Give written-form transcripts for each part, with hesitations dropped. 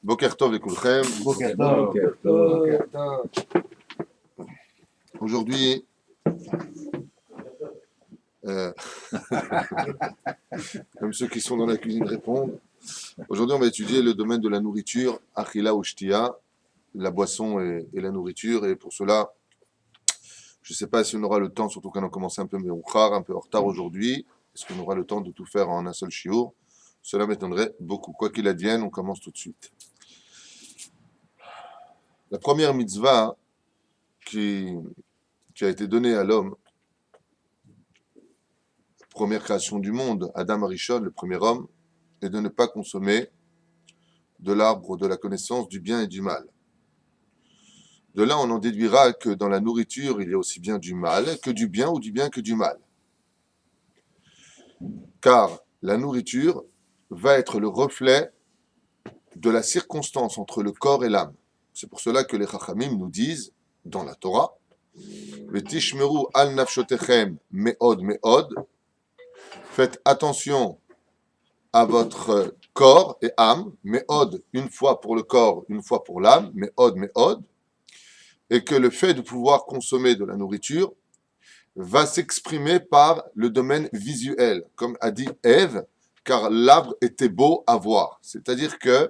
Boker Tov Lekulchem. Boker Tov. Boker Tov. Aujourd'hui, euh, même ceux qui sont dans la cuisine répondent. Aujourd'hui, on va étudier le domaine de la nourriture, Achila ou Shtia, la boisson et la nourriture. Et pour cela, je ne sais pas si on aura le temps, surtout qu'on a commencé un peu un peu en retard aujourd'hui. Est-ce qu'on aura le temps de tout faire en un seul shiur? Cela m'étonnerait beaucoup. Quoi qu'il advienne, on commence tout de suite. La première mitzvah qui a été donnée à l'homme, première création du monde, Adam Arishon, le premier homme, est de ne pas consommer de l'arbre de la connaissance du bien et du mal. De là, on en déduira que dans la nourriture, il y a aussi bien du mal que du bien ou du bien que du mal. Car la nourriture va être le reflet de la circonstance entre le corps et l'âme. C'est pour cela que les Chachamim nous disent, dans la Torah, V'tishmeru al nafshotechem me'od me'od, faites attention à votre corps et âme, me'od, une fois pour le corps, une fois pour l'âme, me'od me'od, et que le fait de pouvoir consommer de la nourriture va s'exprimer par le domaine visuel, comme a dit Ève, car l'arbre était beau à voir. C'est-à-dire que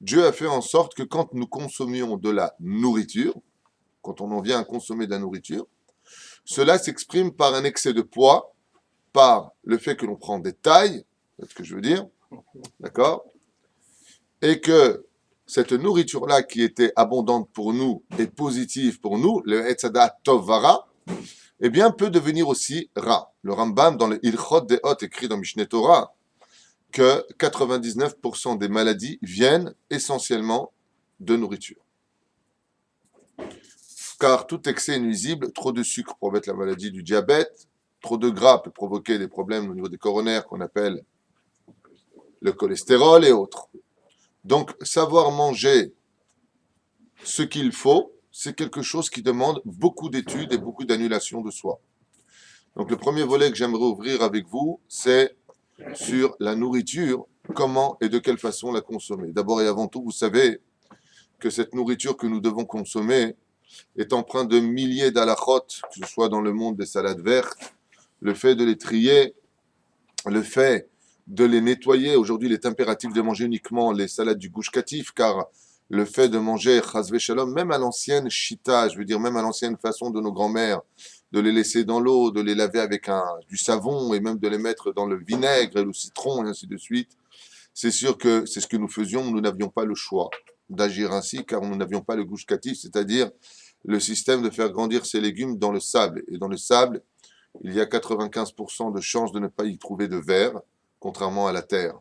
Dieu a fait en sorte que quand nous consommions de la nourriture, quand on en vient à consommer de la nourriture, cela s'exprime par un excès de poids, par le fait que l'on prend des tailles, c'est ce que je veux dire, d'accord? Et que cette nourriture-là qui était abondante pour nous et positive pour nous, le Etzadat Tovara, eh bien, peut devenir aussi Ra. Le Rambam, dans le Ilchot Deot, écrit dans Mishneh Torah, que 99% des maladies viennent essentiellement de nourriture. Car tout excès est nuisible, trop de sucre provoque la maladie du diabète, trop de gras peut provoquer des problèmes au niveau des coronaires qu'on appelle le cholestérol et autres. Donc, savoir manger ce qu'il faut, c'est quelque chose qui demande beaucoup d'études et beaucoup d'annulation de soi. Donc, le premier volet que j'aimerais ouvrir avec vous, c'est sur la nourriture, comment et de quelle façon la consommer. D'abord et avant tout, vous savez que cette nourriture que nous devons consommer est empreinte de milliers d'halachot, que ce soit dans le monde des salades vertes, le fait de les trier, le fait de les nettoyer. Aujourd'hui, il est impératif de manger uniquement les salades du Gush Katif, car le fait de manger chas v'shalom, même à l'ancienne shita, je veux dire même à l'ancienne façon de nos grands-mères, de les laisser dans l'eau, de les laver avec du savon et même de les mettre dans le vinaigre et le citron et ainsi de suite, c'est sûr que c'est ce que nous faisions, nous n'avions pas le choix d'agir ainsi car nous n'avions pas le Gush Katif, c'est-à-dire le système de faire grandir ces légumes dans le sable. Et dans le sable, il y a 95% de chances de ne pas y trouver de verre, contrairement à la terre.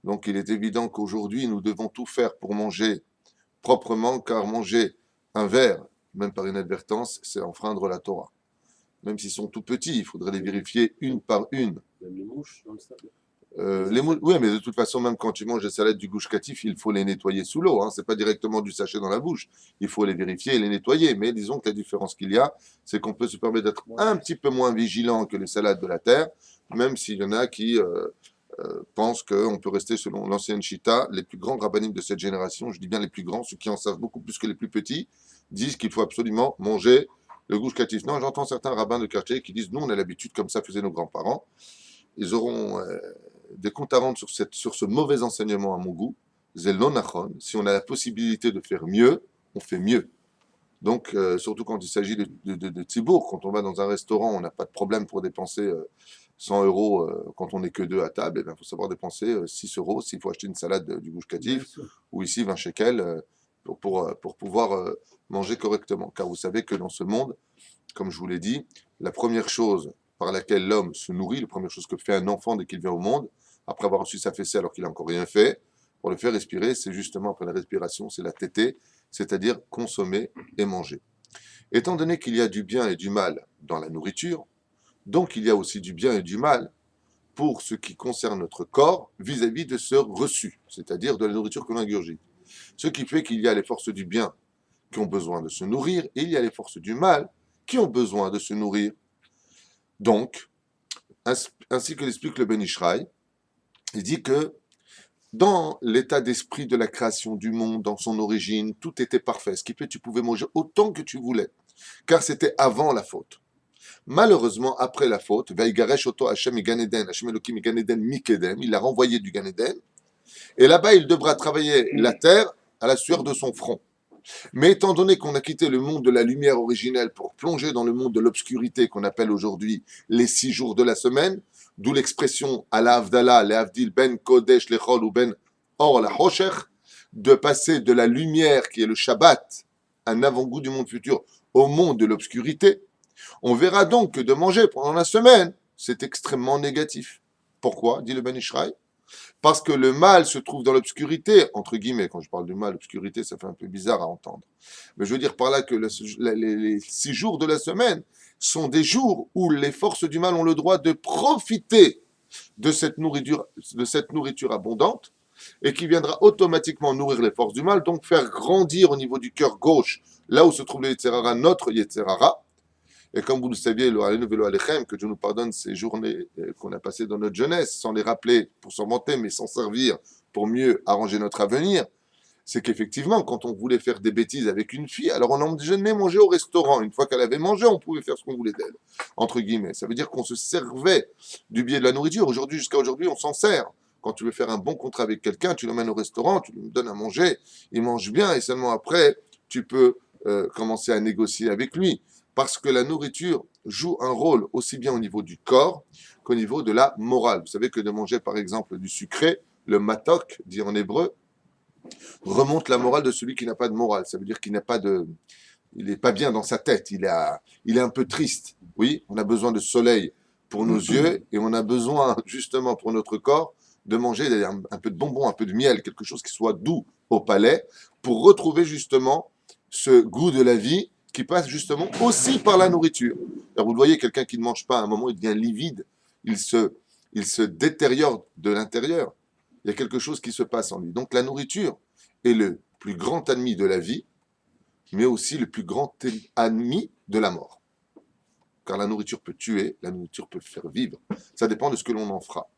Donc il est évident qu'aujourd'hui, nous devons tout faire pour manger proprement, car manger un verre, même par inadvertance, c'est enfreindre la Torah. Même s'ils sont tout petits, il faudrait les vérifier une par une. Même les mouches dans le sable. Oui, mais de toute façon, même quand tu manges des salades du Gush Katif, il faut les nettoyer sous l'eau. Hein. C'est pas directement du sachet dans la bouche. Il faut les vérifier et les nettoyer. Mais disons que la différence qu'il y a, c'est qu'on peut se permettre d'être un petit peu moins vigilant que les salades de la terre, même s'il y en a qui pensent qu'on peut rester selon l'ancienne Chita. Les plus grands rabbinim de cette génération, je dis bien les plus grands, ceux qui en savent beaucoup plus que les plus petits, disent qu'il faut absolument manger le Gush Katif. Non, j'entends certains rabbins de quartier qui disent, nous, on a l'habitude, comme ça faisaient nos grands-parents. Ils auront des comptes à rendre sur ce mauvais enseignement à mon goût. Zelonachon, si on a la possibilité de faire mieux, on fait mieux. Donc, surtout quand il s'agit de Tzibour, quand on va dans un restaurant, on n'a pas de problème pour dépenser 100 euros quand on n'est que deux à table. Il faut savoir dépenser 6 euros s'il faut acheter une salade du Gush Katif, ou ici 20 shekels pour pouvoir manger correctement. Car vous savez que dans ce monde, comme je vous l'ai dit, la première chose par laquelle l'homme se nourrit, la première chose que fait un enfant dès qu'il vient au monde, après avoir reçu sa fessée alors qu'il n'a encore rien fait, pour le faire respirer, c'est justement après la respiration, c'est la tétée, c'est-à-dire consommer et manger. Étant donné qu'il y a du bien et du mal dans la nourriture, donc il y a aussi du bien et du mal pour ce qui concerne notre corps vis-à-vis de ce reçu, c'est-à-dire de la nourriture que l'on ingurgite. Ce qui fait qu'il y a les forces du bien qui ont besoin de se nourrir et il y a les forces du mal qui ont besoin de se nourrir. Donc, ainsi que l'explique le Ben Ishraï, il dit que Dans l'état d'esprit de la création du monde, dans son origine, tout était parfait. Ce qui fait que tu pouvais manger autant que tu voulais, car c'était avant la faute. Malheureusement, après la faute, Vaigaresh Oto Hashem Gan Eden, Hashem Elohim Gan Eden Mikedem, il l'a renvoyé du Gan Eden, et là-bas, il devra travailler la terre à la sueur de son front. Mais étant donné qu'on a quitté le monde de la lumière originelle pour plonger dans le monde de l'obscurité qu'on appelle aujourd'hui les 6 jours de la semaine, d'où l'expression à la Havdalah, le Havdil ben Kodesh lechol ou ben Or la Hosher, de passer de la lumière qui est le Shabbat, un avant-goût du monde futur, au monde de l'obscurité, on verra donc que de manger pendant la semaine, c'est extrêmement négatif. Pourquoi, dit le Ben Ishraï? Parce que le mal se trouve dans l'obscurité, entre guillemets. Quand je parle du mal, l'obscurité, ça fait un peu bizarre à entendre. Mais je veux dire par là que les 6 jours de la semaine sont des jours où les forces du mal ont le droit de profiter de cette nourriture abondante et qui viendra automatiquement nourrir les forces du mal, donc faire grandir au niveau du cœur gauche, là où se trouve le Yetzerara, notre Yetzerara. Et comme vous le saviez, que Dieu nous pardonne ces journées qu'on a passées dans notre jeunesse, sans les rappeler pour s'en vanter, mais sans servir pour mieux arranger notre avenir, c'est qu'effectivement, quand on voulait faire des bêtises avec une fille, alors on emmenait manger au restaurant. Une fois qu'elle avait mangé, on pouvait faire ce qu'on voulait d'elle, entre guillemets. Ça veut dire qu'on se servait du biais de la nourriture. Aujourd'hui, jusqu'à aujourd'hui, on s'en sert. Quand tu veux faire un bon contrat avec quelqu'un, tu l'emmènes au restaurant, tu lui donnes à manger, il mange bien, et seulement après, tu peux commencer à négocier avec lui. Parce que la nourriture joue un rôle aussi bien au niveau du corps qu'au niveau de la morale. Vous savez que de manger, par exemple, du sucré, le matok, dit en hébreu, remonte la morale de celui qui n'a pas de morale. Ça veut dire qu'il n'a pas de, il n'est pas bien dans sa tête. Il est un peu triste. Oui, on a besoin de soleil pour nos yeux et on a besoin justement pour notre corps de manger un peu de bonbons, un peu de miel, quelque chose qui soit doux au palais pour retrouver justement ce goût de la vie qui passe justement aussi par la nourriture. Alors vous le voyez, quelqu'un qui ne mange pas, à un moment, il devient livide, il se détériore de l'intérieur. Il y a quelque chose qui se passe en lui. Donc la nourriture est le plus grand ennemi de la vie, mais aussi le plus grand ennemi de la mort. Car la nourriture peut tuer, la nourriture peut faire vivre. Ça dépend de ce que l'on en fera.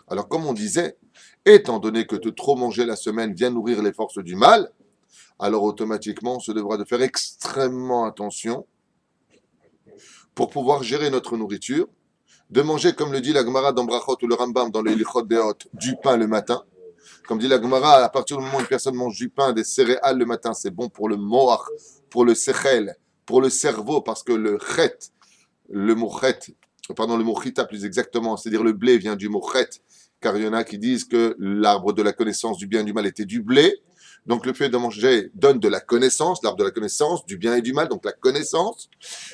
Alors comme on disait, étant donné que de trop manger la semaine vient nourrir les forces du mal, alors automatiquement on se devra de faire extrêmement attention pour pouvoir gérer notre nourriture, de manger, comme le dit la Gemara dans Brachot ou le Rambam dans le Ilichot Deot, du pain le matin. Comme dit la Gemara, à partir du moment où une personne mange du pain, des céréales le matin, c'est bon pour le moach, pour le sechel, pour le cerveau, parce que le mot chita plus exactement, c'est-à-dire le blé vient du mot chet, car il y en a qui disent que l'arbre de la connaissance du bien et du mal était du blé. Donc le fait de manger donne de la connaissance, l'arbre de la connaissance, du bien et du mal, donc la connaissance,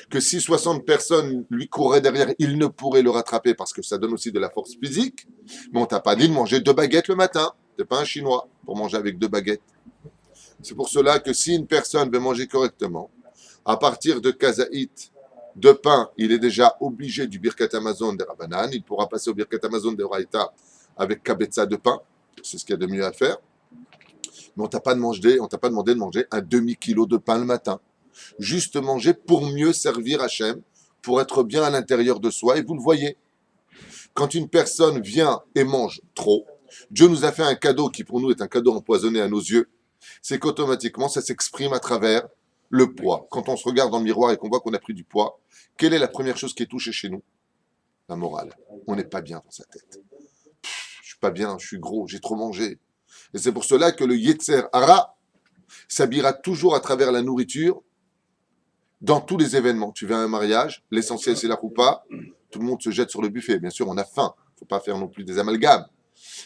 que si 60 personnes lui couraient derrière, il ne pourrait le rattraper parce que ça donne aussi de la force physique. Mais on t'a pas dit de manger 2 baguettes le matin. T'es pas un Chinois pour manger avec 2 baguettes. C'est pour cela que si une personne veut manger correctement, à partir de kazaït, de pain, il est déjà obligé du birkat Amazon de Rabbanan. Il pourra passer au birkat Amazon de Raïta avec kabetza de pain. C'est ce qu'il y a de mieux à faire. Mais on t'a pas demandé de manger un demi-kilo de pain le matin. Juste manger pour mieux servir Hachem, pour être bien à l'intérieur de soi. Et vous le voyez, quand une personne vient et mange trop, Dieu nous a fait un cadeau qui pour nous est un cadeau empoisonné à nos yeux, c'est qu'automatiquement ça s'exprime à travers le poids. Quand on se regarde dans le miroir et qu'on voit qu'on a pris du poids, quelle est la première chose qui est touchée chez nous? La morale. On n'est pas bien dans sa tête. Je suis pas bien, je suis gros, j'ai trop mangé. Et c'est pour cela que le Yetzer Hara s'habillera toujours à travers la nourriture dans tous les événements. Tu vas à un mariage, l'essentiel c'est la roupa, tout le monde se jette sur le buffet. Bien sûr, on a faim, il ne faut pas faire non plus des amalgames.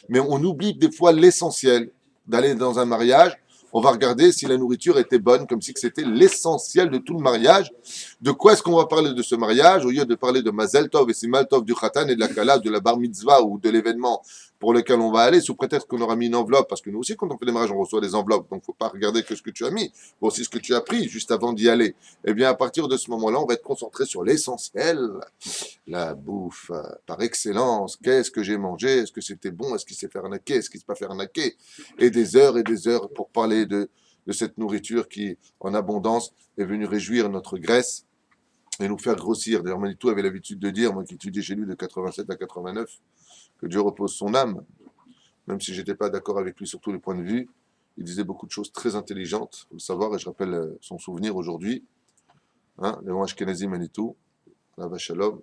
Mais on oublie des fois l'essentiel d'aller dans un mariage. On va regarder si la nourriture était bonne, comme si c'était l'essentiel de tout le mariage. De quoi est-ce qu'on va parler de ce mariage? Au lieu de parler de Mazel Tov et Simal Tov du Khatan et de la Kala, de la Bar Mitzvah ou de l'événement pour lequel on va aller, sous prétexte qu'on aura mis une enveloppe, parce que nous aussi, quand on fait des mariages, on reçoit des enveloppes, donc il ne faut pas regarder que ce que tu as mis, mais aussi ce que tu as pris juste avant d'y aller. Eh bien, à partir de ce moment-là, on va être concentré sur l'essentiel, la bouffe par excellence. Qu'est-ce que j'ai mangé? Est-ce que c'était bon? Est-ce qu'il s'est fait arnaquer? Est-ce qu'il ne s'est pas fait arnaquer? Et des heures pour parler de cette nourriture qui, en abondance, est venue réjouir notre graisse et nous faire grossir. D'ailleurs, Manitou avait l'habitude de dire, moi qui étudiais chez lui de 87 à 89, que Dieu repose son âme. même si je n'étais pas d'accord avec lui sur tous les points de vue, il disait beaucoup de choses très intelligentes, il faut le savoir, et je rappelle son souvenir aujourd'hui, hein, le Ashkenazi Manitou, la Vachalom,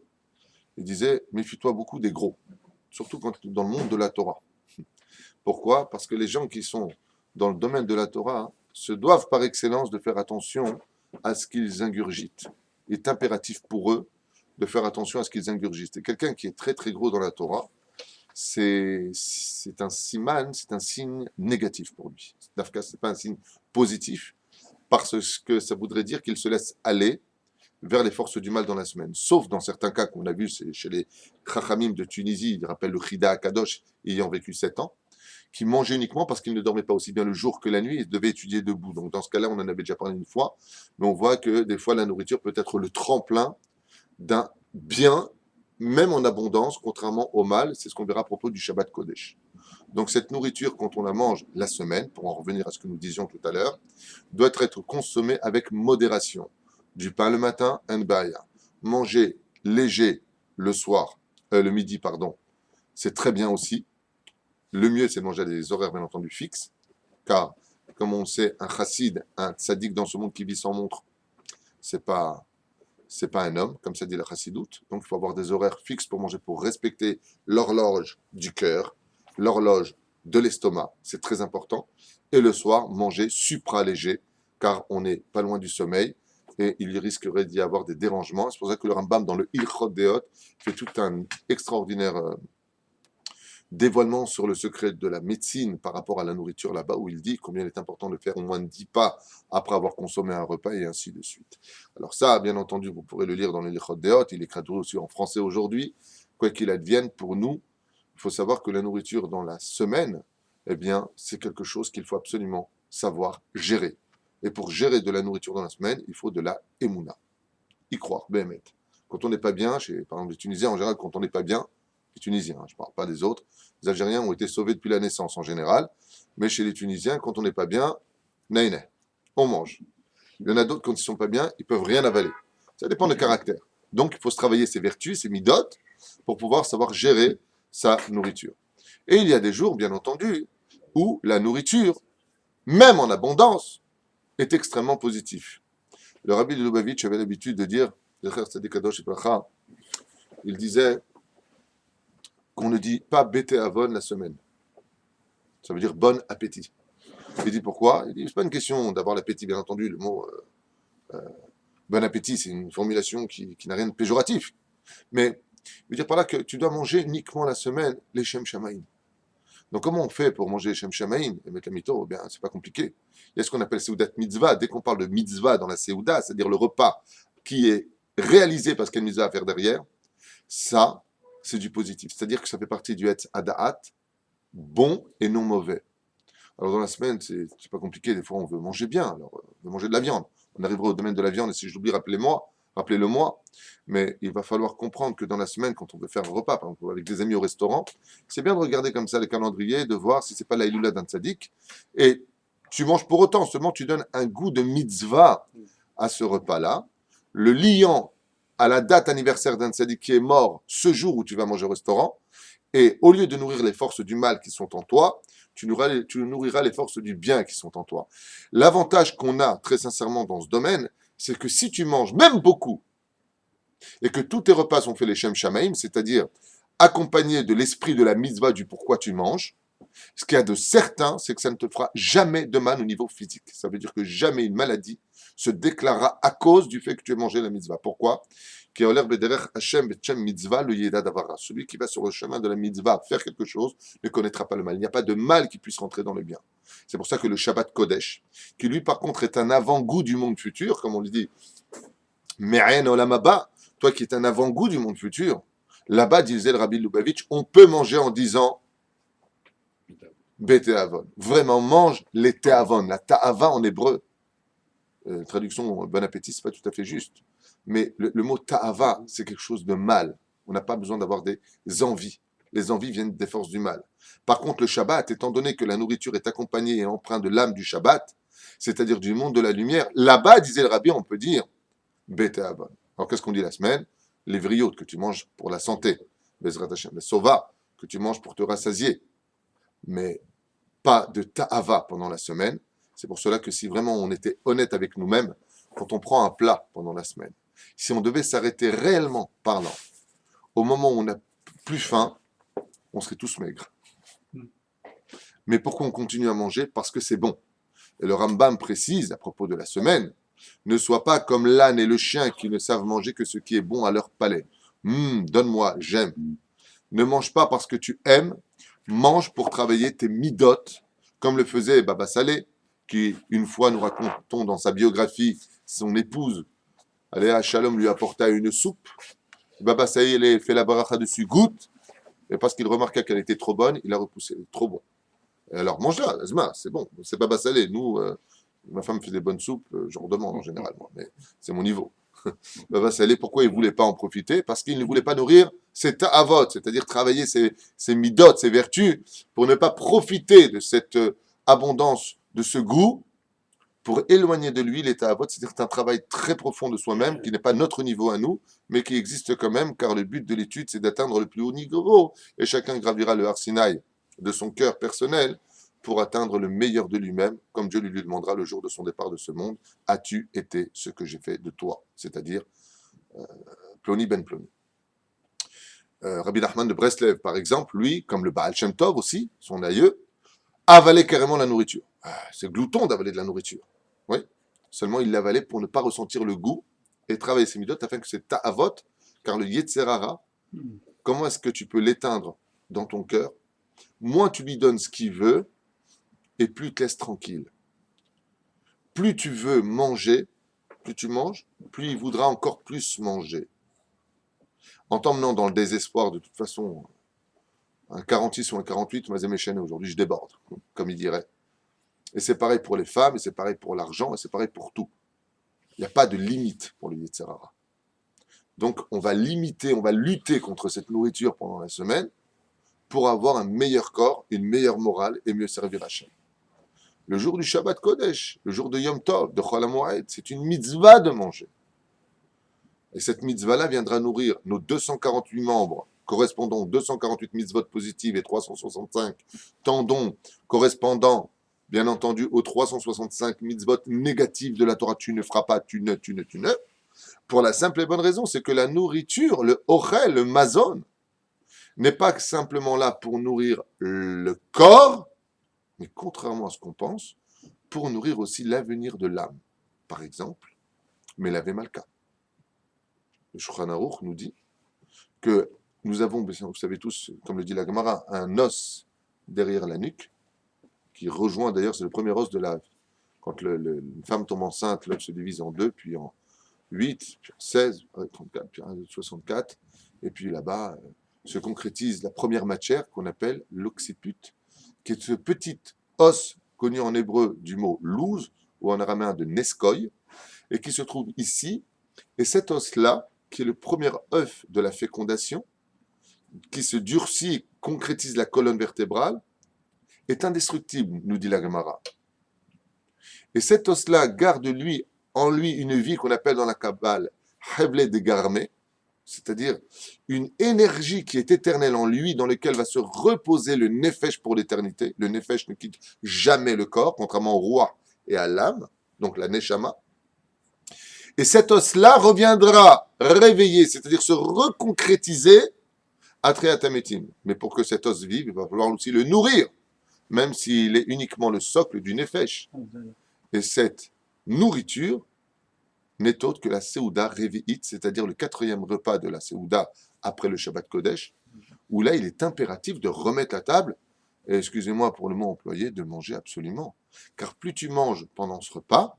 il disait, méfie-toi beaucoup des gros, surtout quand dans le monde de la Torah. Pourquoi? Parce que les gens qui sont dans le domaine de la Torah se doivent par excellence de faire attention à ce qu'ils ingurgitent. Il est impératif pour eux de faire attention à ce qu'ils ingurgitent. Et quelqu'un qui est très très gros dans la Torah, c'est un siman, c'est un signe négatif pour lui. Dafka, ce n'est pas un signe positif, parce que ça voudrait dire qu'il se laisse aller vers les forces du mal dans la semaine. Sauf dans certains cas qu'on a vu, c'est chez les Chachamim de Tunisie, ils rappellent le Chida Akadosh, ayant vécu 7 ans, qui mangeait uniquement parce qu'il ne dormait pas aussi bien le jour que la nuit et devait étudier debout. Donc dans ce cas-là, on en avait déjà parlé une fois, mais on voit que des fois la nourriture peut être le tremplin d'un bien, même en abondance, contrairement au mal. C'est ce qu'on verra à propos du Shabbat Kodesh. Donc cette nourriture, quand on la mange la semaine, pour en revenir à ce que nous disions tout à l'heure, doit être consommée avec modération. Du pain le matin, un baya. Manger léger le soir, le midi, pardon, c'est très bien aussi. Le mieux, c'est de manger à des horaires, bien entendu, fixes, car, comme on le sait, un chassid, un tzaddik dans ce monde qui vit sans montre, c'est pas un homme, comme ça dit la chassidoute. Donc, il faut avoir des horaires fixes pour manger, pour respecter l'horloge du cœur, l'horloge de l'estomac, c'est très important. Et le soir, manger supra-léger, car on n'est pas loin du sommeil, et il risquerait d'y avoir des dérangements. C'est pour ça que le Rambam, dans le Ilchot Deot, fait tout un extraordinaire dévoilement sur le secret de la médecine par rapport à la nourriture là-bas, où il dit combien il est important de faire au moins 10 pas après avoir consommé un repas, et ainsi de suite. Alors ça, bien entendu, vous pourrez le lire dans les Lichot Deot, il est traduit aussi en français aujourd'hui. Quoi qu'il advienne, pour nous, il faut savoir que la nourriture dans la semaine, eh bien, c'est quelque chose qu'il faut absolument savoir gérer. Et pour gérer de la nourriture dans la semaine, il faut de la émouna. Y croire, béhémet. Quand on n'est pas bien, par exemple les Tunisiens en général, quand on n'est pas bien, les Tunisiens, je ne parle pas des autres, les Algériens ont été sauvés depuis la naissance en général, mais chez les Tunisiens, quand on n'est pas bien, naïné, on mange. Il y en a d'autres, quand ils ne sont pas bien, ils ne peuvent rien avaler. Ça dépend des caractères. Donc, il faut se travailler ses vertus, ses midotes, pour pouvoir savoir gérer sa nourriture. Et il y a des jours, bien entendu, où la nourriture, même en abondance, est extrêmement positive. Le rabbi de Lubavitch avait l'habitude de dire, il disait qu'on ne dit pas Bété Avon la semaine. Ça veut dire bon appétit. Il dit pourquoi? Il dit, c'est pas une question d'avoir l'appétit, bien entendu. Le mot bon appétit, c'est une formulation qui n'a rien de péjoratif. Mais il veut dire par là que tu dois manger uniquement la semaine les Shem Shamaïm. Donc comment on fait pour manger les Shem Shamaïm et mettre la mito? Eh bien, c'est pas compliqué. Il y a ce qu'on appelle Seudat Mitzvah. Dès qu'on parle de Mitzvah dans la Seuda, c'est-à-dire le repas qui est réalisé parce qu'il y a une Mitzvah à faire derrière, ça, c'est du positif. C'est-à-dire que ça fait partie du Etz Adaat, bon et non mauvais. Alors dans la semaine, c'est pas compliqué. Des fois, on veut manger bien. Alors, on veut manger de la viande. On arrivera au domaine de la viande. Et si je l'oublie, rappelez-le moi. Mais il va falloir comprendre que dans la semaine, quand on veut faire un repas, par exemple, avec des amis au restaurant, c'est bien de regarder comme ça les calendriers, de voir si c'est pas la Iloula d'un tzaddik. Et tu manges pour autant. Seulement, tu donnes un goût de mitzvah à ce repas-là, le liant à la date anniversaire d'un tzaddik qui est mort ce jour où tu vas manger au restaurant. Et au lieu de nourrir les forces du mal qui sont en toi, tu nourriras les forces du bien qui sont en toi. L'avantage qu'on a, très sincèrement, dans ce domaine, c'est que si tu manges même beaucoup, et que tous tes repas sont faits les Shem Shamaïm, c'est-à-dire accompagnés de l'esprit de la mitzvah du pourquoi tu manges, ce qu'il y a de certain, c'est que ça ne te fera jamais de mal au niveau physique. Ça veut dire que jamais une maladie se déclarera à cause du fait que tu aies mangé la mitzvah. Pourquoi? Celui qui va sur le chemin de la mitzvah faire quelque chose ne connaîtra pas le mal. Il n'y a pas de mal qui puisse rentrer dans le bien. C'est pour ça que le Shabbat Kodesh, qui lui par contre est un avant-goût du monde futur, comme on le dit, Me'en olam haba, toi qui es un avant-goût du monde futur, là-bas, disait le Rabbi Lubavitch, on peut manger en disant Bété Avon. Vraiment, mange les Teavon. La Ta'ava en hébreu, traduction bon appétit, c'est pas tout à fait juste. Mais le mot ta'ava, c'est quelque chose de mal. On n'a pas besoin d'avoir des envies. Les envies viennent des forces du mal. Par contre, le Shabbat, étant donné que la nourriture est accompagnée et empreinte de l'âme du Shabbat, c'est-à-dire du monde de la lumière, là-bas, disait le Rabbi, on peut dire Bete Avon. Alors, qu'est-ce qu'on dit la semaine? Les vriotes que tu manges pour la santé. Bezrat Hashem. Les sova que tu manges pour te rassasier. mais pas de ta'ava pendant la semaine. C'est pour cela que si vraiment on était honnête avec nous-mêmes, quand on prend un plat pendant la semaine, si on devait s'arrêter réellement parlant, au moment où on n'a plus faim, on serait tous maigres. Mais pourquoi on continue à manger? Parce que c'est bon. Et le Rambam précise à propos de la semaine, ne sois pas comme l'âne et le chien qui ne savent manger que ce qui est bon à leur palais. Donne-moi, j'aime. Ne mange pas parce que tu aimes, mange pour travailler tes midotes, comme le faisait Baba Saleh, qui, une fois, nous racontons dans sa biographie, son épouse, Aléa Shalom, lui apporta une soupe. Baba Saleh fait la baracha dessus, goûte, et parce qu'il remarqua qu'elle était trop bonne, il a repoussé, trop bon. Et alors, mange-la, Azma, c'est bon, c'est Baba Saleh. Nous, ma femme fait des bonnes soupes, j'en demande en général, moi, mais c'est mon niveau. Baba Saleh, pourquoi il ne voulait pas en profiter? Parce qu'il ne voulait pas nourrir ses ta'avot, c'est-à-dire travailler ses midotes, ses vertus, pour ne pas profiter de cette abondance, de ce goût, pour éloigner de lui les ta'avot, c'est-à-dire que c'est un travail très profond de soi-même, qui n'est pas notre niveau à nous, mais qui existe quand même, car le but de l'étude, c'est d'atteindre le plus haut niveau, et chacun gravira le Har-Sinaï de son cœur personnel, pour atteindre le meilleur de lui-même, comme Dieu lui demandera le jour de son départ de ce monde, as-tu été ce que j'ai fait de toi? C'est-à-dire Ploni ben Ploni. Rabbi Nachman de Breslev, par exemple, lui, comme le Baal Shem Tov aussi, son aïeux, avalait carrément la nourriture. C'est glouton d'avaler de la nourriture. Oui. Seulement, il l'avalait pour ne pas ressentir le goût et travailler ses midotes afin que c'est ta'avot, car le Yetzerara, comment est-ce que tu peux l'éteindre dans ton cœur? Moins tu lui donnes ce qu'il veut, et plus il te laisse tranquille. Plus tu veux manger, plus tu manges, plus il voudra encore plus manger. En t'emmenant dans le désespoir, de toute façon, un 46 ou un 48, Mazemeshene, aujourd'hui je déborde, comme il dirait. Et c'est pareil pour les femmes, et c'est pareil pour l'argent, et c'est pareil pour tout. Il n'y a pas de limite pour le Yetzerara. Donc on va limiter, on va lutter contre cette nourriture pendant la semaine pour avoir un meilleur corps, une meilleure morale et mieux servir Hachem. Le jour du Shabbat Kodesh, le jour de Yom Tov, de Chol HaMoed, c'est une mitzvah de manger. Et cette mitzvah-là viendra nourrir nos 248 membres, correspondant aux 248 mitzvot positives et 365 tendons correspondant, bien entendu, aux 365 mitzvot négatifs de la Torah. Tu ne feras pas, tu ne. Pour la simple et bonne raison, c'est que la nourriture, le ochel, le mazon, n'est pas simplement là pour nourrir le corps, mais contrairement à ce qu'on pense, pour nourrir aussi l'avenir de l'âme. Par exemple, Melavé Malka. Le Shulchan Aruch nous dit que nous avons, vous savez tous, comme le dit la Gemara, un os derrière la nuque, qui rejoint d'ailleurs, c'est le premier os de la... Quand une femme tombe enceinte, l'œuf se divise en deux, puis en 8, puis en 16, 34, puis en 64, et puis là-bas se concrétise la première matière qu'on appelle l'occiput, qui est ce petit os connu en hébreu du mot louz, ou en araméen de neskoï, et qui se trouve ici. Et cet os-là, qui est le premier œuf de la fécondation, qui se durcit, concrétise la colonne vertébrale, est indestructible, nous dit la Gemara. Et cet os-là garde en lui une vie qu'on appelle dans la Kabbale Hevle de Garmé, c'est-à-dire une énergie qui est éternelle en lui, dans laquelle va se reposer le Nefesh pour l'éternité. Le Nefesh ne quitte jamais le corps, contrairement au roi et à l'âme, donc la Neshama. Et cet os-là reviendra réveiller, c'est-à-dire se reconcrétiser à Triatametim. Mais pour que cet os vive, il va falloir aussi le nourrir, même s'il est uniquement le socle du Nefesh. Et cette nourriture n'est autre que la Seouda Revi'it, c'est-à-dire le 4e repas de la Seouda après le Shabbat Kodesh, où là, il est impératif de remettre la table, et excusez-moi pour le mot employé, de manger absolument. Car plus tu manges pendant ce repas,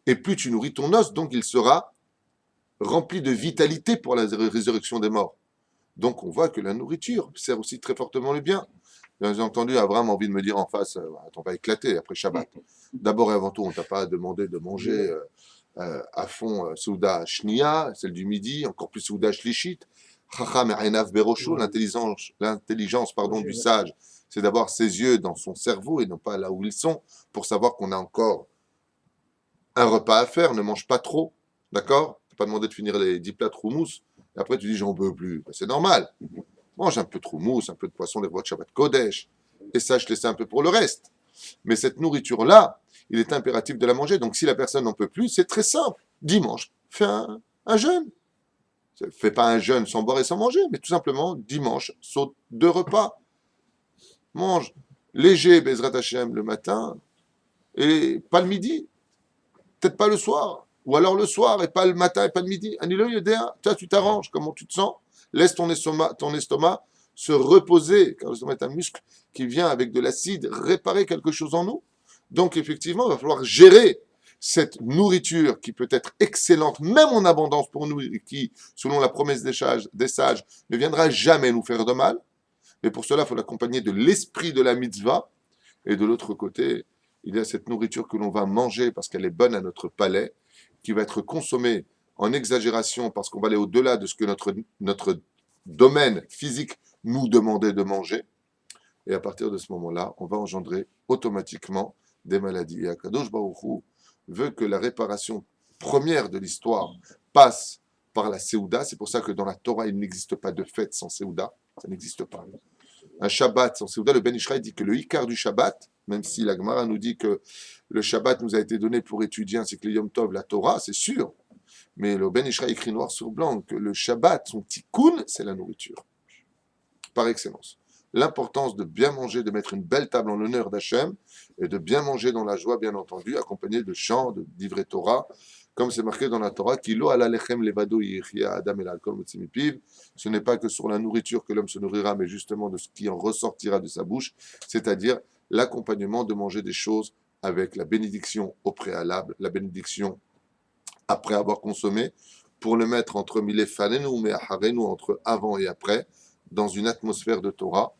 et plus tu nourris ton os, donc il sera rempli de vitalité pour la résurrection des morts. Donc on voit que la nourriture sert aussi très fortement le bien. Bien entendu, Abraham a envie de me dire en face, on va éclater après Shabbat. D'abord et avant tout, on ne t'a pas demandé de manger à fond Souda Shnia, celle du midi, encore plus Souda Shlishit. Chacham Einav Berosho, l'intelligence du sage, c'est d'avoir ses yeux dans son cerveau et non pas là où ils sont, pour savoir qu'on a encore un repas à faire, ne mange pas trop, d'accord? Tu n'as pas demandé de finir les 10 plats de houmous, et après tu dis j'en peux plus. Ben, c'est normal. Mange un peu de houmous, un peu de poisson, les rois de Shabbat Kodesh, et sache laisser un peu pour le reste. Mais cette nourriture-là, il est impératif de la manger. Donc si la personne n'en peut plus, c'est très simple. Dimanche, fais un jeûne. Fais pas un jeûne sans boire et sans manger, mais tout simplement, dimanche, saute 2 repas. Mange léger, Bezrat Hashem, le matin, et pas le midi. Peut-être pas le soir. Ou alors le soir, et pas le matin, et pas le midi. Anilo Yodea, tu t'arranges, comment tu te sens. Laisse ton estomac se reposer, car l'estomac est un muscle qui vient avec de l'acide réparer quelque chose en nous. Donc effectivement, il va falloir gérer cette nourriture qui peut être excellente, même en abondance pour nous, et qui, selon la promesse des sages, ne viendra jamais nous faire de mal. Mais pour cela, il faut l'accompagner de l'esprit de la mitzvah. Et de l'autre côté, il y a cette nourriture que l'on va manger parce qu'elle est bonne à notre palais, qui va être consommée en exagération parce qu'on va aller au-delà de ce que notre domaine physique nous demandait de manger. Et à partir de ce moment-là, on va engendrer automatiquement des maladies. Et Akadosh Baruch Hu veut que la réparation première de l'histoire passe par la Séouda. C'est pour ça que dans la Torah, il n'existe pas de fête sans Séouda. Ça n'existe pas. Un Shabbat sans Séouda, le Ben Ishraï dit que le Ikar du Shabbat, même si la Gemara nous dit que le Shabbat nous a été donné pour étudier ainsi que le Yom Tov, la Torah, c'est sûr. Mais le Ben Ishraï écrit noir sur blanc que le Shabbat, son tikkun, c'est la nourriture. Par excellence. L'importance de bien manger, de mettre une belle table en l'honneur d'Hachem et de bien manger dans la joie, bien entendu, accompagné de chants, de livrets Torah, comme c'est marqué dans la Torah, Kilo ala lechem levado yichya adam el alkol motzimipiv. Ce n'est pas que sur la nourriture que l'homme se nourrira, mais justement de ce qui en ressortira de sa bouche, c'est-à-dire l'accompagnement de manger des choses avec la bénédiction au préalable, la bénédiction après avoir consommé, pour le mettre entre milefanenu ou me'acharenu, entre avant et après, dans une atmosphère de Torah.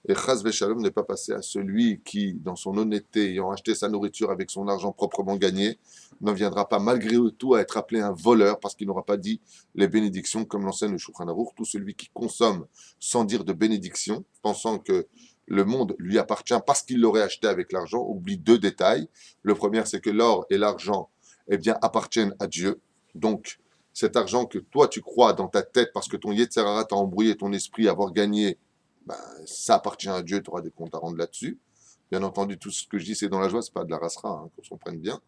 Et chas v'shalom, ne pas passer à celui qui, dans son honnêteté, ayant acheté sa nourriture avec son argent proprement gagné, n'en viendra pas malgré tout à être appelé un voleur parce qu'il n'aura pas dit les bénédictions comme l'enseigne le Shulchan Aruch. Tout celui qui consomme sans dire de bénédiction, pensant que le monde lui appartient parce qu'il l'aurait acheté avec l'argent, oublie 2 détails. Le premier, c'est que l'or et l'argent appartiennent à Dieu. Donc, cet argent que toi tu crois dans ta tête parce que ton Yetzer Hara t'a embrouillé ton esprit à avoir gagné, ben, ça appartient à Dieu, tu auras des comptes à rendre là-dessus. Bien entendu, tout ce que je dis, c'est dans la joie, c'est pas de la rasera, qu'on se comprenne bien.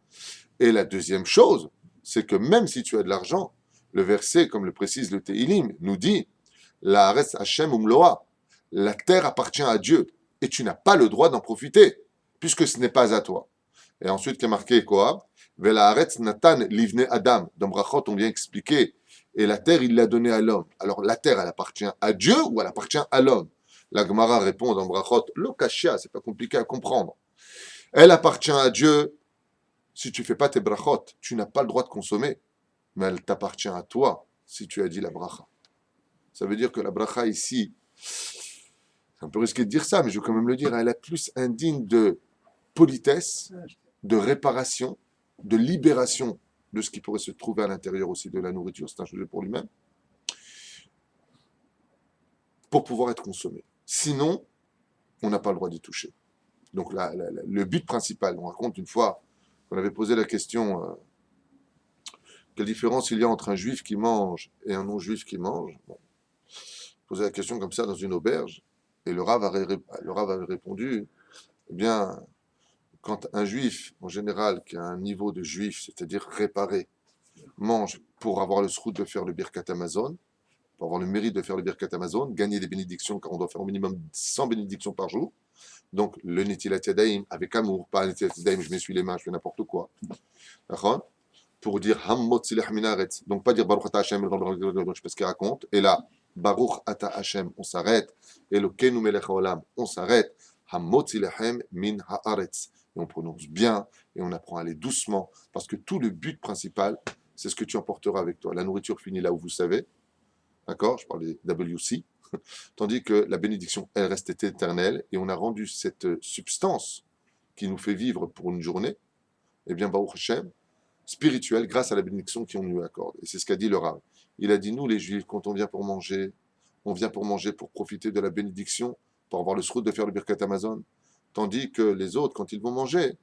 Et la deuxième chose, c'est que même si tu as de l'argent, le verset, comme le précise le Teilim, nous dit La Haaretz Hashem Umloa, la terre appartient à Dieu et tu n'as pas le droit d'en profiter, puisque ce n'est pas à toi. Et ensuite, qui est marqué quoi Vela Haaretz Natan Livne Adam. Dans Brachot, on vient expliquer. Et la terre, il l'a donnée à l'homme. Alors, la terre, elle appartient à Dieu ou elle appartient à l'homme? La Gemara répond dans Brachot, Lokashia, c'est pas compliqué à comprendre. Elle appartient à Dieu. Si tu fais pas tes brachot, tu n'as pas le droit de consommer. Mais elle t'appartient à toi si tu as dit la bracha. Ça veut dire que la bracha ici, c'est un peu risqué de dire ça, mais je vais quand même le dire, elle est plus indigne de politesse, de réparation, de libération de ce qui pourrait se trouver à l'intérieur aussi de la nourriture, c'est un sujet pour lui-même, pour pouvoir être consommé. Sinon, on n'a pas le droit d'y toucher. Donc le but principal, on raconte une fois, on avait posé la question, quelle différence il y a entre un juif qui mange et un non-juif qui mange. Bon. Posé la question comme ça dans une auberge, et le Rav avait répondu, eh bien, quand un juif, en général, qui a un niveau de juif, c'est-à-dire réparé, mange pour avoir le srout de faire le Birkat Amazon, pour avoir le mérite de faire le Birkat Amazon, gagner des bénédictions, car on doit faire au minimum 100 bénédictions par jour. Donc, le Netilat Yadayim, avec amour, pas Netilat Yadayim, je m'essuie les mains, je fais n'importe quoi. D'accord? Pour dire Hammot Silech Minaretz. Donc, pas dire Baruch Ata Hashem, je sais pas ce qu'il raconte. Et là, Baruch Ata Hashem, on s'arrête. Elokeinu Melech Haolam, on s'arrête. Hammot Silechem Min Haaretz. Et on prononce bien et on apprend à aller doucement parce que tout le but principal, c'est ce que tu emporteras avec toi. La nourriture finit là où vous savez. D'accord? Je parle des WC. Tandis que la bénédiction, elle reste éternelle et on a rendu cette substance qui nous fait vivre pour une journée, eh bien, Baruch Hashem, spirituelle grâce à la bénédiction qu'on nous accorde. Et c'est ce qu'a dit le Rav. Il a dit, nous les Juifs, quand on vient pour manger, on vient pour manger, pour profiter de la bénédiction, pour avoir le srout de faire le Birkat Amazon. Tandis que les autres, quand ils vont manger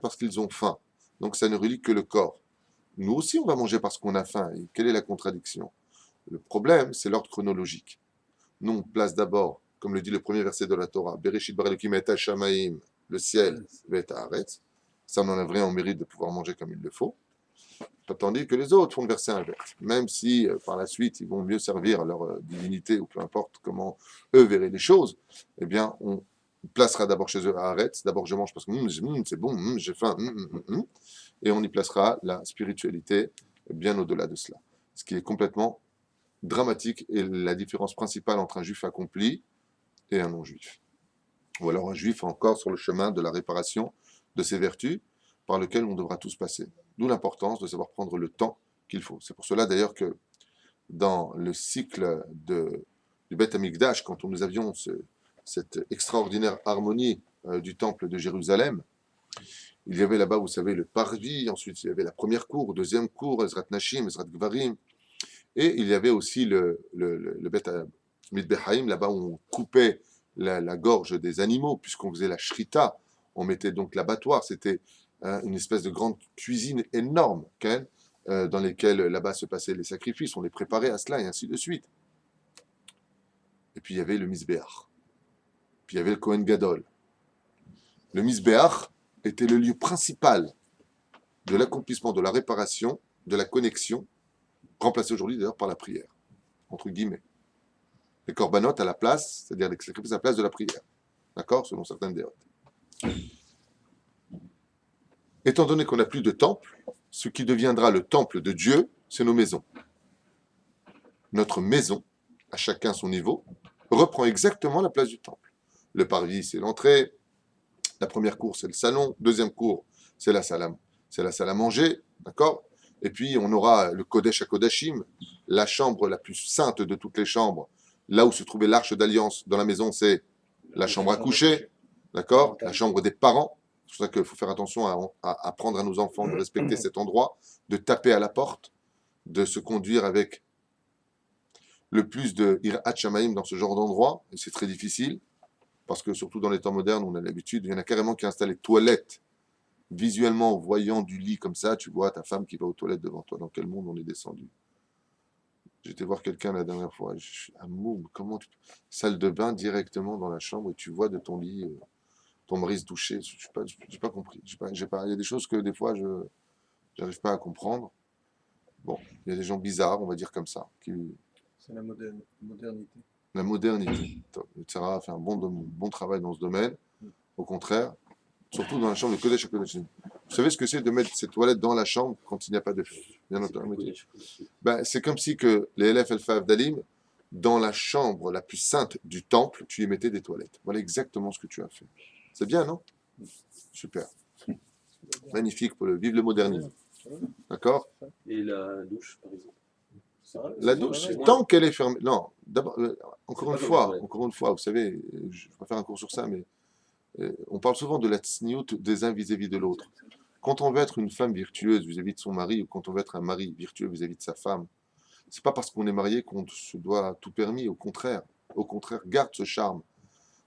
parce qu'ils ont faim. Donc ça ne relie que le corps. Nous aussi, on va manger parce qu'on a faim. Et quelle est la contradiction? Le problème, c'est l'ordre chronologique. Nous, on place d'abord, comme le dit le premier verset de la Torah, Bereshit bara Elokim et Hashamaim, le ciel, et Haaretz. Ça, on enlève rien au mérite de pouvoir manger comme il le faut. Tandis que les autres font le verset inverse. Même si, par la suite, ils vont mieux servir leur divinité, ou peu importe comment eux verraient les choses, eh bien, on placera d'abord chez eux Haaretz. D'abord, je mange parce que c'est bon, j'ai faim, et on y placera la spiritualité bien au-delà de cela. Ce qui est complètement dramatique et la différence principale entre un juif accompli et un non-juif. Ou alors un juif encore sur le chemin de la réparation de ses vertus par lequel on devra tous passer. D'où l'importance de savoir prendre le temps qu'il faut. C'est pour cela d'ailleurs que dans le cycle du Beth Amikdash, quand nous avions cette extraordinaire harmonie du temple de Jérusalem, il y avait là-bas, vous savez, le parvis, ensuite il y avait la première cour, deuxième cour, Ezrat Nashim, Ezrat Gvarim, et il y avait aussi le Beth Mikdash, là-bas où on coupait la gorge des animaux, puisqu'on faisait la shrita, on mettait donc l'abattoir, c'était une espèce de grande cuisine énorme, dans lesquelles là-bas se passaient les sacrifices, on les préparait à cela, et ainsi de suite. Et puis il y avait le Mizbeach, puis il y avait le Kohen Gadol. Le Mizbeach était le lieu principal de l'accomplissement de la réparation, de la connexion, remplacé aujourd'hui d'ailleurs par la prière, entre guillemets. Les corbanotes à la place, c'est-à-dire les sacrifices à la place de la prière. D'accord? Selon certaines déotes. Étant donné qu'on n'a plus de temple, ce qui deviendra le temple de Dieu, c'est nos maisons. Notre maison, à chacun son niveau, reprend exactement la place du temple. Le parvis, c'est l'entrée. La première cour, c'est le salon. Deuxième cour, c'est la salle à manger. D'accord? Et puis, on aura le Kodesh HaKodashim, la chambre la plus sainte de toutes les chambres. Là où se trouvait l'arche d'alliance dans la maison, c'est la chambre à coucher. D'accord? La chambre des parents. C'est pour ça qu'il faut faire attention à apprendre à nos enfants de respecter cet endroit, de taper à la porte, de se conduire avec le plus de Irat Shamaim dans ce genre d'endroit. Et c'est très difficile, parce que surtout dans les temps modernes, on a l'habitude, il y en a carrément qui installent les toilettes. Visuellement, en voyant du lit comme ça, tu vois ta femme qui va aux toilettes devant toi. Dans quel monde on est descendu? J'étais voir quelqu'un la dernière fois. Comment tu... Salle de bain directement dans la chambre et tu vois de ton lit ton mari se doucher. Je n'ai pas compris. Il y a des choses que des fois, je n'arrive pas à comprendre. Bon, il y a des gens bizarres, on va dire comme ça. C'est la modernité. La modernité. Sarah a fait un bon travail dans ce domaine. Au contraire, surtout dans la chambre de Kodesh à Kodesh. Vous savez ce que c'est de mettre ces toilettes dans la chambre quand il n'y a pas de feu? Bien entendu. Ben, c'est comme si que les LF Elfa Dalim, dans la chambre la plus sainte du temple, tu y mettais des toilettes. Voilà exactement ce que tu as fait. C'est bien, non? Super. Magnifique pour vivre le modernisme. D'accord? Et la douche, par exemple. La douche, tant qu'elle est fermée. Non, d'abord, encore une fois, vous savez, je vais faire un cours sur ça, mais on parle souvent de la tsniout des uns vis-à-vis de l'autre. Quand on veut être une femme virtueuse vis-à-vis de son mari, ou quand on veut être un mari virtueux vis-à-vis de sa femme, c'est pas parce qu'on est marié qu'on se doit tout permis, au contraire. Au contraire, garde ce charme.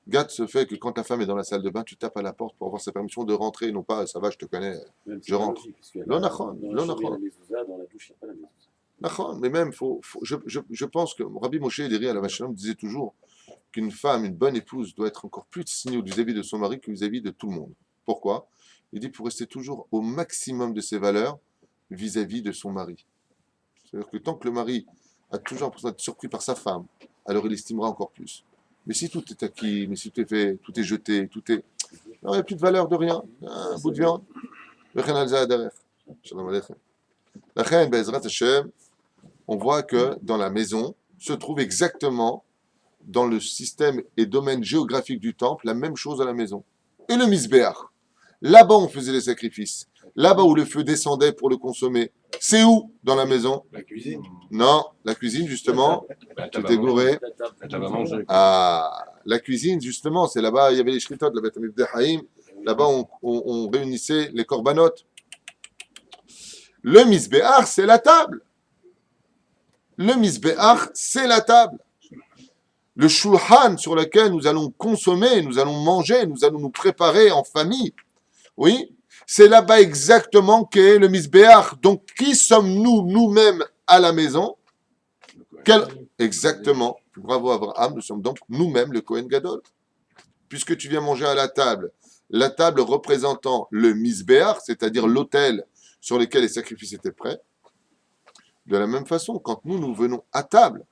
Garde ce fait que quand ta femme est dans la salle de bain, tu tapes à la porte pour avoir sa permission de rentrer, non pas ça va, je te connais, je rentre. Dans la douche, il n'y a pas la mezouza. Mais même, je pense que Rabbi Moshe Ederi à la Vachalom disait toujours qu'une femme, une bonne épouse, doit être encore plus signe vis-à-vis de son mari que vis-à-vis de tout le monde. Pourquoi? Il dit pour rester toujours au maximum de ses valeurs vis-à-vis de son mari. C'est-à-dire que tant que le mari a toujours l'impression d'être surpris par sa femme, alors il estimera encore plus. Mais si tout est acquis, mais si tout est fait, tout est jeté, il n'y a plus de valeur de rien. Un bout de viande. La reine, Bezrat Hashem, on voit que dans la maison se trouve exactement dans le système et domaine géographique du temple la même chose à la maison. Et le Mizbeach, là-bas on faisait les sacrifices, là-bas où le feu descendait pour le consommer, c'est où dans la maison? La cuisine. Non, la cuisine justement, tout est gouré. La table à manger. Ah, la cuisine justement, c'est là-bas, il y avait les shritot, la Beth Amikdash, là-bas on réunissait les corbanotes. Le Mizbeach, c'est la table. Le Mizbeach, c'est la table. Le shulchan sur lequel nous allons consommer, nous allons manger, nous allons nous préparer en famille. Oui, c'est là-bas exactement qu'est le Mizbeach. Donc, qui sommes-nous, nous-mêmes, à la maison? Exactement. Bravo Abraham, nous sommes donc nous-mêmes le Kohen Gadol. Puisque tu viens manger à la table représentant le Misbéach, c'est-à-dire l'autel sur lequel les sacrifices étaient prêts, de la même façon, quand nous venons à table,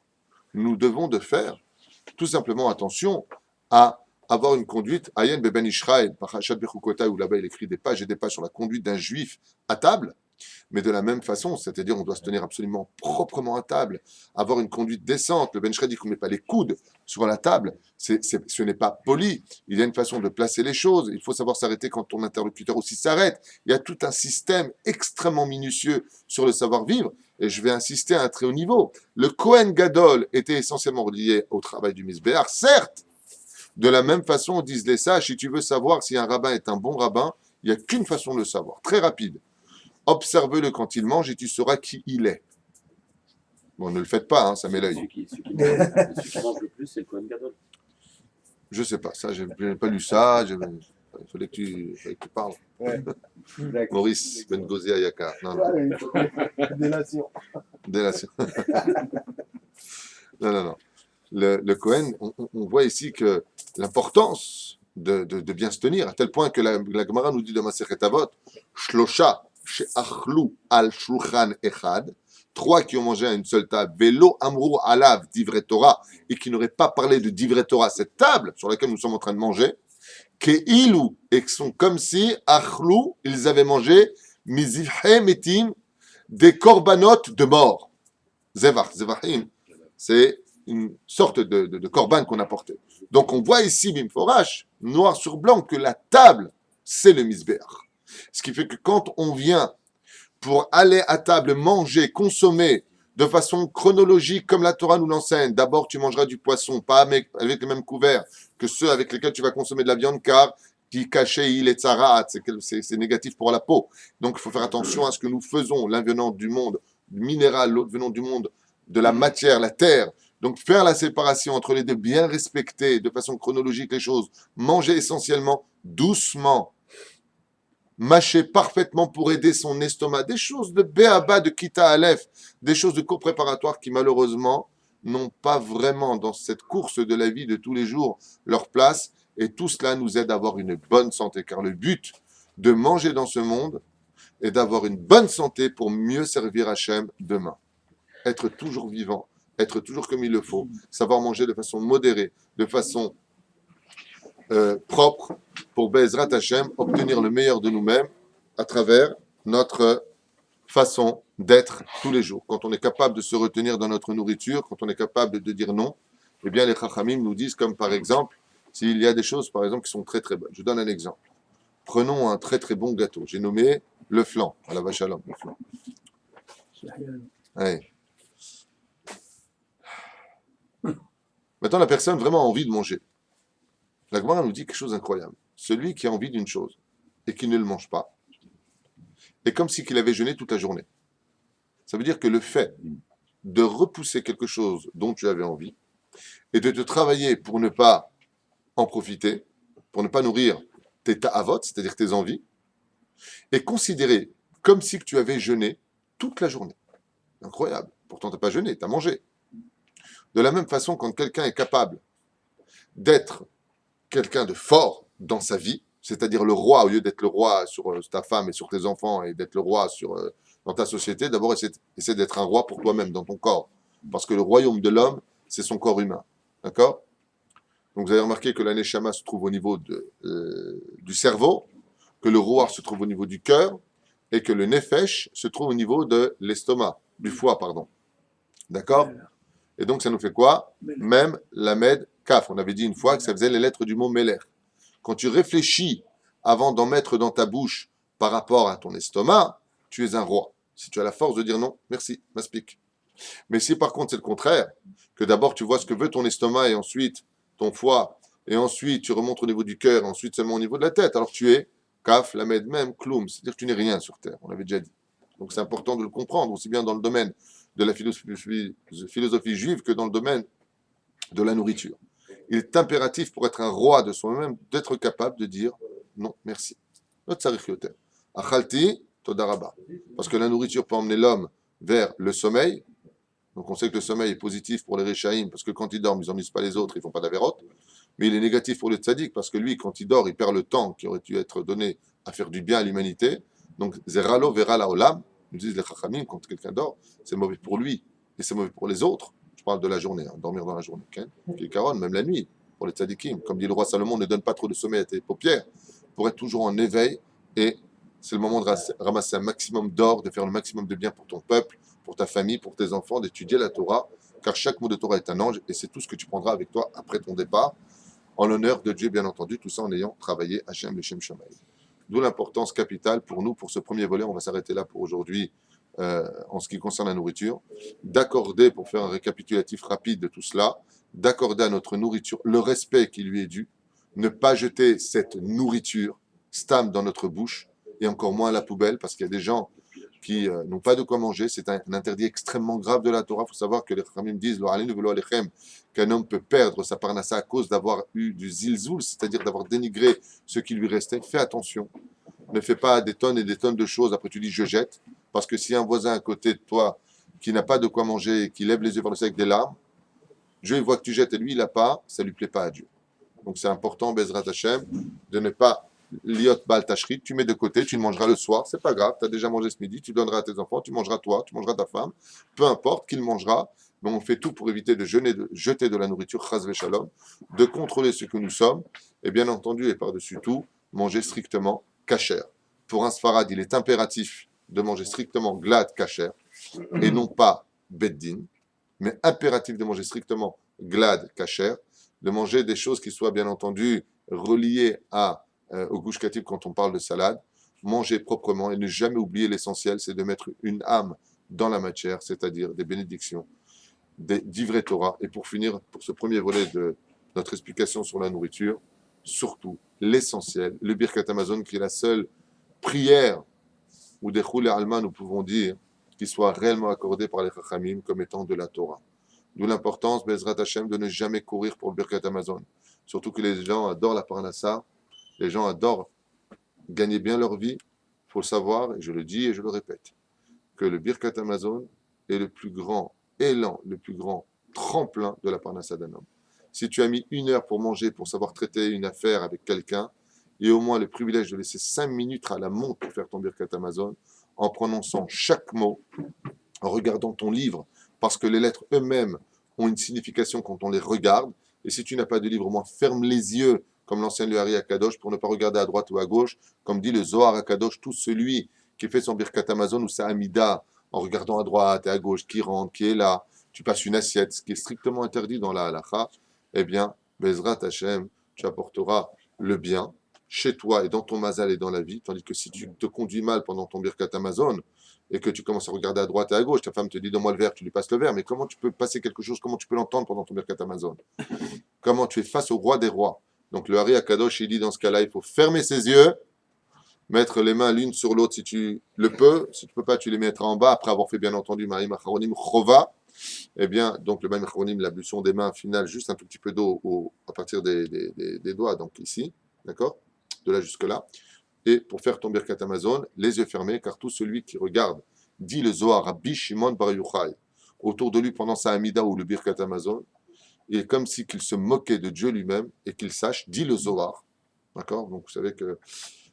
nous devons de faire tout simplement attention à avoir une conduite, Ayen Beben Ishraël, Parashat Bechukota, où là-bas il écrit des pages et des pages sur la conduite d'un juif à table, mais de la même façon, c'est-à-dire on doit se tenir absolument proprement à table, avoir une conduite décente. Le Ben Ishraël dit qu'on ne met pas les coudes sur la table, ce n'est pas poli. Il y a une façon de placer les choses, il faut savoir s'arrêter quand ton interlocuteur aussi s'arrête. Il y a tout un système extrêmement minutieux sur le savoir-vivre, et je vais insister à un très haut niveau. Le Kohen Gadol était essentiellement relié au travail du Misbéach, certes. De la même façon, disent les sages, si tu veux savoir si un rabbin est un bon rabbin, il n'y a qu'une façon de le savoir, très rapide. Observe-le quand il mange et tu sauras qui il est. Bon, ne le faites pas, hein, ça met l'œil. Celui qui mange le plus, c'est le Kohen Gadol. Je sais pas, ça, je n'ai pas lu ça. Il fallait que tu parles. Ouais. Maurice Ben Gozé Ayaka. Non, non. Délation. Délation. Non. Le Kohen, on voit ici que l'importance de bien se tenir, à tel point que la Gemara nous dit de Masechet Avot, Shlosha she'achlu al shulchan echad, 3 qui ont mangé à une seule table, Velo amrou alav divrei Torah, et qui n'auraient pas parlé de divrei Torah, cette table sur laquelle nous sommes en train de manger, Ke'ilu, et qui sont comme si, achlu, ils avaient mangé, mizivhe metim, des corbanotes de mort. Zevachim, c'est une sorte de corban qu'on a porté. Donc on voit ici, Bimforash, noir sur blanc, que la table, c'est le misbéach. Ce qui fait que quand on vient pour aller à table manger, consommer de façon chronologique comme la Torah nous l'enseigne, d'abord tu mangeras du poisson, pas avec les mêmes couverts que ceux avec lesquels tu vas consommer de la viande, car qui cachait il est tzarat, c'est négatif pour la peau. Donc il faut faire attention à ce que nous faisons, l'un venant du monde minéral, l'autre venant du monde de la matière, la terre. Donc faire la séparation entre les deux, bien respecter de façon chronologique les choses, manger essentiellement doucement, mâcher parfaitement pour aider son estomac, des choses de béaba, de kita aleph, des choses de cours préparatoires qui malheureusement n'ont pas vraiment dans cette course de la vie de tous les jours leur place, et tout cela nous aide à avoir une bonne santé, car le but de manger dans ce monde est d'avoir une bonne santé pour mieux servir Hachem demain. Être toujours vivant, être toujours comme il le faut, savoir manger de façon modérée, de façon propre, pour Be'ezrat Hashem obtenir le meilleur de nous-mêmes à travers notre façon d'être tous les jours. Quand on est capable de se retenir dans notre nourriture, quand on est capable de dire non, eh bien les Chachamim nous disent comme par exemple, s'il y a des choses par exemple qui sont très très bonnes. Je donne un exemple. Prenons un très très bon gâteau. J'ai nommé le flan, à la vache à l'homme, le flan. Ouais. Maintenant, la personne vraiment a envie de manger. La Gemara nous dit quelque chose d'incroyable. Celui qui a envie d'une chose et qui ne le mange pas est comme si qu'il avait jeûné toute la journée. Ça veut dire que le fait de repousser quelque chose dont tu avais envie et de te travailler pour ne pas en profiter, pour ne pas nourrir tes ta'avot, c'est-à-dire tes envies, est considéré comme si tu avais jeûné toute la journée. Incroyable. Pourtant, tu n'as pas jeûné, tu as mangé. De la même façon, quand quelqu'un est capable d'être quelqu'un de fort dans sa vie, c'est-à-dire le roi, au lieu d'être le roi sur ta femme et sur tes enfants et d'être le roi dans ta société, d'abord essaie d'être un roi pour toi-même, dans ton corps. Parce que le royaume de l'homme, c'est son corps humain. D'accord? Donc vous avez remarqué que l'aneshama se trouve au niveau du cerveau, que le roi se trouve au niveau du cœur, et que le nefesh se trouve au niveau de l'estomac, du foie, pardon. D'accord? Et donc ça nous fait quoi? Même lamed kaf. On avait dit une fois que ça faisait les lettres du mot meler. Quand tu réfléchis avant d'en mettre dans ta bouche par rapport à ton estomac, tu es un roi. Si tu as la force de dire non, merci, m'aspique. Mais si par contre c'est le contraire, que d'abord tu vois ce que veut ton estomac et ensuite ton foie, et ensuite tu remontes au niveau du cœur, et ensuite seulement au niveau de la tête, alors tu es kaf, lamed, même kloum, c'est-à-dire que tu n'es rien sur terre, on l'avait déjà dit. Donc c'est important de le comprendre, aussi bien dans le domaine de la philosophie juive que dans le domaine de la nourriture. Il est impératif pour être un roi de soi-même d'être capable de dire non, merci. Notre sarikioter. Achalti, todaraba. Parce que la nourriture peut emmener l'homme vers le sommeil, Donc on sait que le sommeil est positif pour les Réchaïm, parce que quand ils dorment, ils n'ennuient pas les autres, ils ne font pas d'avérote. Mais il est négatif pour le tzaddik, parce que lui, quand il dort, il perd le temps qui aurait dû être donné à faire du bien à l'humanité. Donc, Zeralo verra la olam, nous disent les Chachamim, quand quelqu'un dort, c'est mauvais pour lui et c'est mauvais pour les autres. Je parle de la journée, hein, dormir dans la journée. Okay? Caron, même la nuit, pour les tzaddikim. Comme dit le roi Salomon, ne donne pas trop de sommeil à tes paupières pour être toujours en éveil. Et c'est le moment de ramasser un maximum d'or, de faire le maximum de bien pour ton peuple, pour ta famille, pour tes enfants, d'étudier la Torah, car chaque mot de Torah est un ange et c'est tout ce que tu prendras avec toi après ton départ, en l'honneur de Dieu, bien entendu, tout ça en ayant travaillé Hachem Leshem Shamaï. D'où l'importance capitale pour nous, pour ce premier volet, on va s'arrêter là pour aujourd'hui, en ce qui concerne la nourriture, d'accorder, pour faire un récapitulatif rapide de tout cela, d'accorder à notre nourriture le respect qui lui est dû, ne pas jeter cette nourriture stam dans notre bouche, et encore moins à la poubelle, parce qu'il y a des gens qui n'ont pas de quoi manger. C'est un interdit extrêmement grave de la Torah. Il faut savoir que les Chachamim disent qu'un homme peut perdre sa parnassa à cause d'avoir eu du zilzoul, c'est-à-dire d'avoir dénigré ce qui lui restait. Fais attention. Ne fais pas des tonnes et des tonnes de choses. Après, tu dis je jette. Parce que si un voisin à côté de toi qui n'a pas de quoi manger et qui lève les yeux vers le ciel avec des larmes, Dieu il voit que tu jettes et lui il n'a pas, ça ne lui plaît pas à Dieu. Donc c'est important, Bezrat Hashem, de ne pas liot bal tashrit, tu mets de côté, tu le mangeras le soir, c'est pas grave, tu as déjà mangé ce midi, tu donneras à tes enfants, tu mangeras toi, tu mangeras ta femme, peu importe qui le mangera, mais on fait tout pour éviter de jeter de la nourriture, chas v'shalom, de contrôler ce que nous sommes, et bien entendu, et par-dessus tout, manger strictement kasher. Pour un sfarad, il est impératif de manger strictement glad kasher, et non pas beddin, mais impératif de manger strictement glad kasher, de manger des choses qui soient bien entendu reliées au Gush Katif quand on parle de salade, manger proprement et ne jamais oublier l'essentiel, c'est de mettre une âme dans la matière, c'est-à-dire des bénédictions, d'ivrei Torah. Et pour finir, pour ce premier volet de notre explication sur la nourriture, surtout l'essentiel, le Birkat Hamazon, qui est la seule prière où des Choulé Alma nous pouvons dire qui soit réellement accordée par les Chachamim comme étant de la Torah. D'où l'importance, Bezrat Hashem, de ne jamais courir pour le Birkat Hamazon. Surtout que les gens adorent la parnassa. Les gens adorent gagner bien leur vie. Il faut le savoir, et je le dis et je le répète, que le Birkat Hamazon est le plus grand élan, le plus grand tremplin de la parnassa d'un homme. Si tu as mis 1 heure pour manger, pour savoir traiter une affaire avec quelqu'un, et au moins le privilège de laisser 5 minutes à la montre pour faire ton Birkat Hamazon, en prononçant chaque mot, en regardant ton livre, parce que les lettres eux-mêmes ont une signification quand on les regarde. Et si tu n'as pas de livre, au moins ferme les yeux, comme l'enseigne le Hari Akadosh, pour ne pas regarder à droite ou à gauche, comme dit le Zohar Akadosh, tout celui qui fait son Birkat Hamazon ou sa Hamida, en regardant à droite et à gauche, qui rentre, qui est là, tu passes une assiette, ce qui est strictement interdit dans la halacha, eh bien, Bezrat Hashem, tu apporteras le bien chez toi et dans ton mazal et dans la vie, tandis que si tu te conduis mal pendant ton Birkat Hamazon et que tu commences à regarder à droite et à gauche, ta femme te dit donne-moi le verre, tu lui passes le verre, mais comment tu peux passer quelque chose, comment tu peux l'entendre pendant ton Birkat Hamazon? Comment tu es face au roi des rois? Donc le Hari Akadosh, il dit dans ce cas-là, il faut fermer ses yeux, mettre les mains l'une sur l'autre si tu le peux, si tu ne peux pas, tu les mettras en bas, après avoir fait bien entendu Maïm Acharonim Chova, eh bien, donc le Maïm Acharonim, l'ablution des mains finale, juste un tout petit peu d'eau à partir des doigts, donc ici, d'accord? De là jusque-là. Et pour faire ton Birkat Hamazon, les yeux fermés, car tout celui qui regarde, dit le Zohar, Rabbi Shimon Bar Yochai, autour de lui pendant sa Hamida ou le Birkat Hamazon, il est comme si qu'il se moquait de Dieu lui-même et qu'il sache, dit le Zohar, d'accord? Donc vous savez que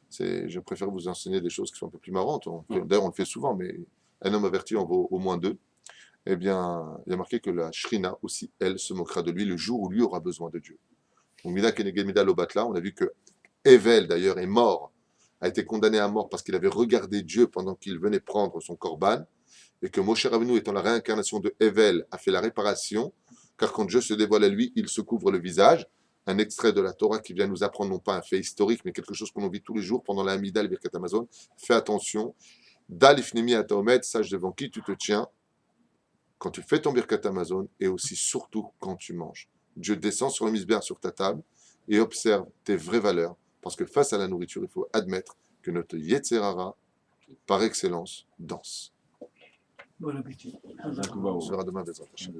je préfère vous enseigner des choses qui sont un peu plus marrantes. D'ailleurs, on le fait souvent, mais un homme averti en vaut au moins 2. Eh bien, il y a marqué que la Shrina aussi, elle, se moquera de lui le jour où lui aura besoin de Dieu. Donc, Mida Keneged Mida Lobatla, on a vu que Evel, d'ailleurs, est mort, a été condamné à mort parce qu'il avait regardé Dieu pendant qu'il venait prendre son korban, et que Moshe Rabbeinu, étant la réincarnation de Evel, a fait la réparation, car quand Dieu se dévoile à lui, il se couvre le visage. Un extrait de la Torah qui vient nous apprendre non pas un fait historique, mais quelque chose qu'on vit tous les jours pendant la Hamida, le Birkat Hamazon. Fais attention. Dalifnemi Ataomed, sache devant qui tu te tiens quand tu fais ton Birkat Hamazon et aussi surtout quand tu manges. Dieu descend sur le misbéar sur ta table et observe tes vraies valeurs. Parce que face à la nourriture, il faut admettre que notre Yetzerara, par excellence, danse. Bon appétit. On se verra demain, Bezrat Hashem.